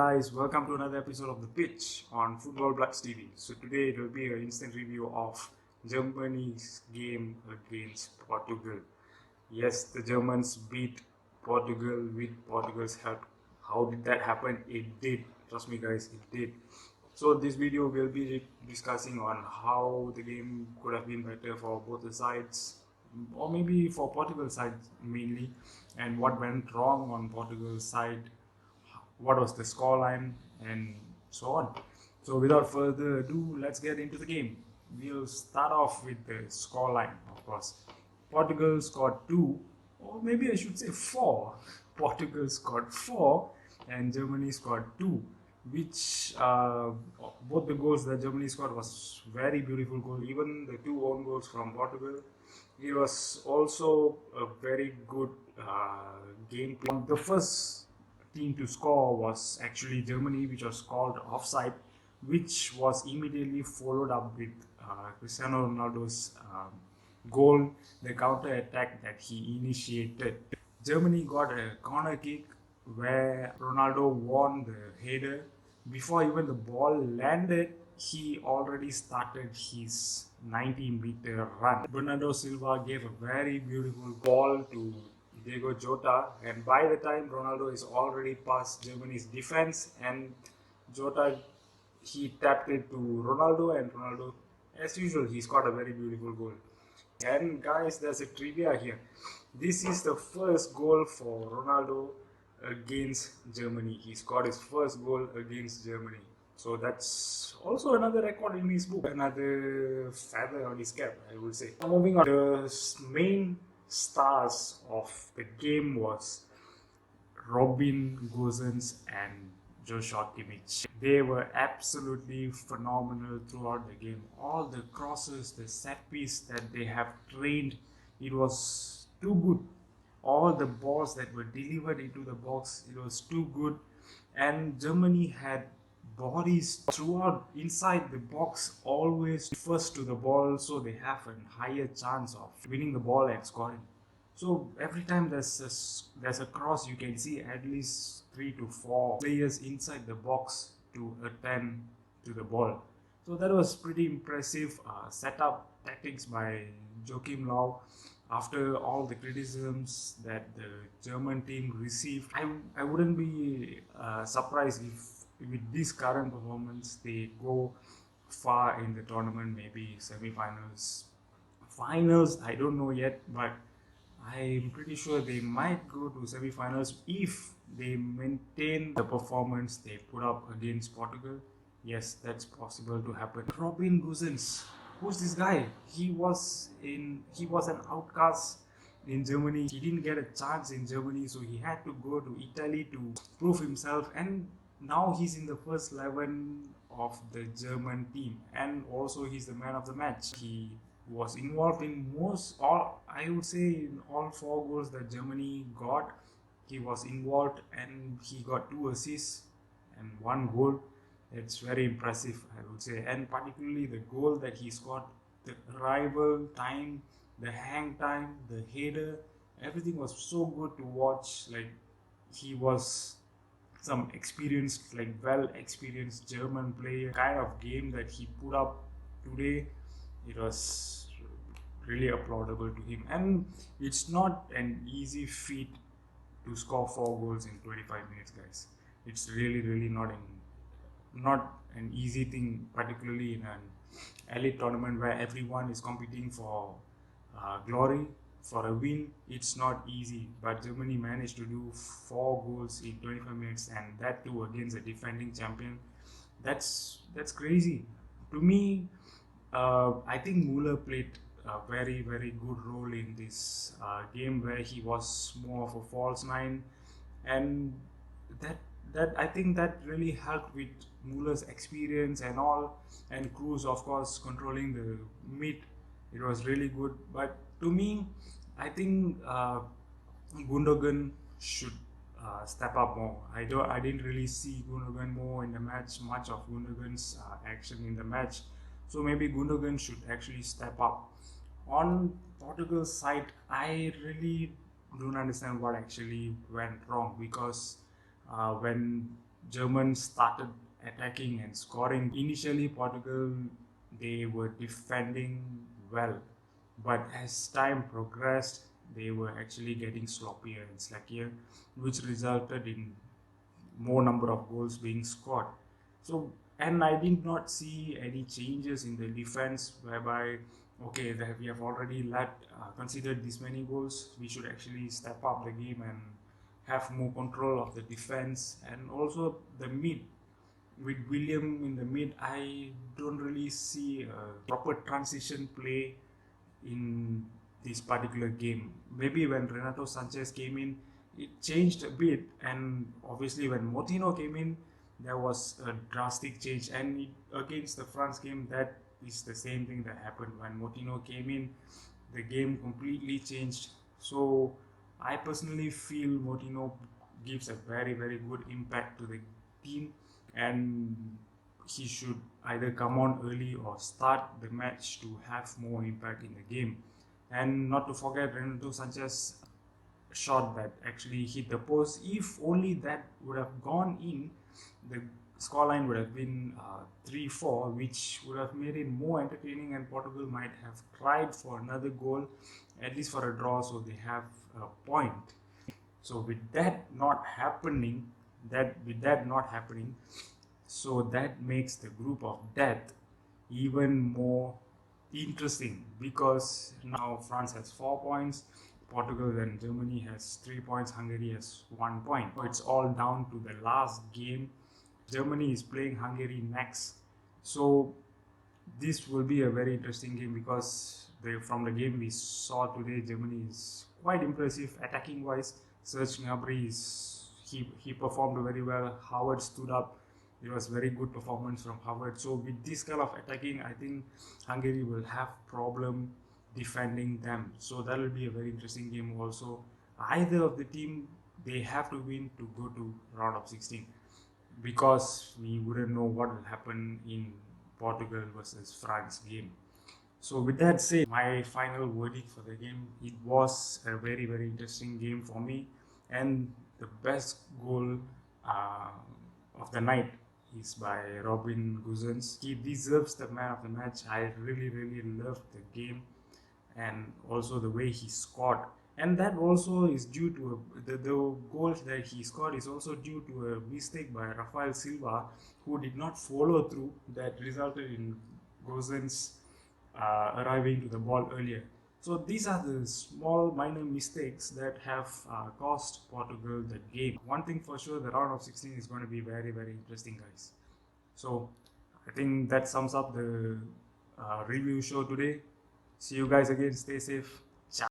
guys, welcome to another episode of The Pitch on Football Bloods TV. So today it will be an instant review of Germany's game against Portugal. Yes, the Germans beat Portugal with Portugal's help. How did that happen? It did. Trust me guys, it did. So this video will be discussing on how the game could have been better for both the sides, or maybe for Portugal's side mainly, and what went wrong on Portugal's side, what was the scoreline, and so on. So without further ado, let's get into the game. We'll start off with the scoreline, of course. Portugal scored 2, or maybe I should say 4. Portugal scored 4 and Germany scored 2, which both the goals that Germany scored was very beautiful goal. Even the 2 own goals from Portugal, it was also a very good game plan. The first team to score was actually Germany, which was called offside, which was immediately followed up with Cristiano Ronaldo's goal, the counter attack that he initiated. Germany got a corner kick where Ronaldo won the header. Before even the ball landed, he already started his 90-meter run. Bernardo Silva gave a very beautiful ball to Diego Jota, and by the time Ronaldo is already past Germany's defense, and Jota, he tapped it to Ronaldo, and Ronaldo, as usual, he scored a very beautiful goal. And guys, there's a trivia here. This is the first goal for Ronaldo against Germany. He scored his first goal against Germany. So that's also another record in his book, another feather on his cap, I would say. Now moving on, the main stars of the game was Robin Gosens and Joshua Kimmich. They were absolutely phenomenal throughout the game. All the crosses, the set piece that they have trained, it was too good. All the balls that were delivered into the box, it was too good. And Germany had bodies throughout inside the box, always first to the ball, so they have a higher chance of winning the ball and scoring. So every time there's a cross, you can see at least 3 to 4 players inside the box to attend to the ball. So that was pretty impressive setup tactics by Joachim Löw. After all the criticisms that the German team received, I wouldn't be surprised if with this current performance they go far in the tournament, maybe semi-finals, finals, I don't know yet, but I'm pretty sure they might go to semi-finals if they maintain the performance they put up against Portugal. Yes, that's possible to happen. Robin Gosens, who's this guy? He was an outcast in Germany. He didn't get a chance in Germany, so he had to go to Italy to prove himself, and now he's in the first 11 of the German team, and also he's the man of the match. He was involved in I would say in all 4 goals that Germany got. He was involved and he got 2 assists and 1 goal. It's very impressive, I would say, and particularly the goal that he scored, the arrival time, the hang time, the header, everything was so good to watch. Like, he was some experienced, like well experienced German player. Kind of game that he put up today, it was really applaudable to him. And it's not an easy feat to score 4 goals in 25 minutes, guys. It's really not an easy thing, particularly in an elite tournament where everyone is competing for glory, for a win. It's not easy, but Germany managed to do 4 goals in 25 minutes, and that too against a defending champion. That's crazy to me. I think Müller played a very good role in this game, where he was more of a false nine, and that I think that really helped with Müller's experience and all, and Kroos of course controlling the mid. It was really good, but to me, I think Gundogan should step up more. I didn't really see Gundogan more in the match, much of Gundogan's action in the match. So maybe Gundogan should actually step up. On Portugal's side, I really don't understand what actually went wrong, because when Germans started attacking and scoring. Initially, Portugal, they were defending well, but as time progressed, they were actually getting sloppier and slackier, which resulted in more number of goals being scored. So, and I did not see any changes in the defense whereby, okay, that we have already considered this many goals, we should actually step up the game and have more control of the defense. And also the mid, with William in the mid, I don't really see a proper transition play in this particular game. Maybe when Renato Sanchez came in, it changed a bit, and obviously when Moutinho came in, there was a drastic change. And against the France game, that is the same thing that happened when Moutinho came in. The game completely changed. So I personally feel Moutinho gives a very good impact to the team, and he should either come on early or start the match to have more impact in the game. And not to forget Renato Sanchez shot that actually hit the post. If only that would have gone in, the scoreline would have been 3-4, which would have made it more entertaining, and Portugal might have tried for another goal, at least for a draw, so they have a point. So with that not happening, so that makes the group of death even more interesting, because now France has 4 points, Portugal and Germany has 3 points, Hungary has 1 point. It's all down to the last game. Germany is playing Hungary next, so this will be a very interesting game, because from the game we saw today, Germany is quite impressive attacking wise. Serge Gnabry he performed very well. Howard stood up. It was very good performance from Howard. So with this kind of attacking, I think Hungary will have problem defending them. So that will be a very interesting game also. Either of the team, they have to win to go to round of 16, because we wouldn't know what will happen in Portugal versus France game. So with that said, my final verdict for the game, it was a very interesting game for me, and the best goal uh, of the night is by Robin Gosens. He deserves the man of the match. I really loved the game, and also the way he scored. And that also is due to the goals that he scored is also due to a mistake by Rafael Silva, who did not follow through, that resulted in Gosens arriving to the ball earlier. So these are the small minor mistakes that have cost Portugal the game. One thing for sure, the round of 16 is going to be very interesting, guys. So I think that sums up the review show today. See you guys again. Stay safe. Ciao.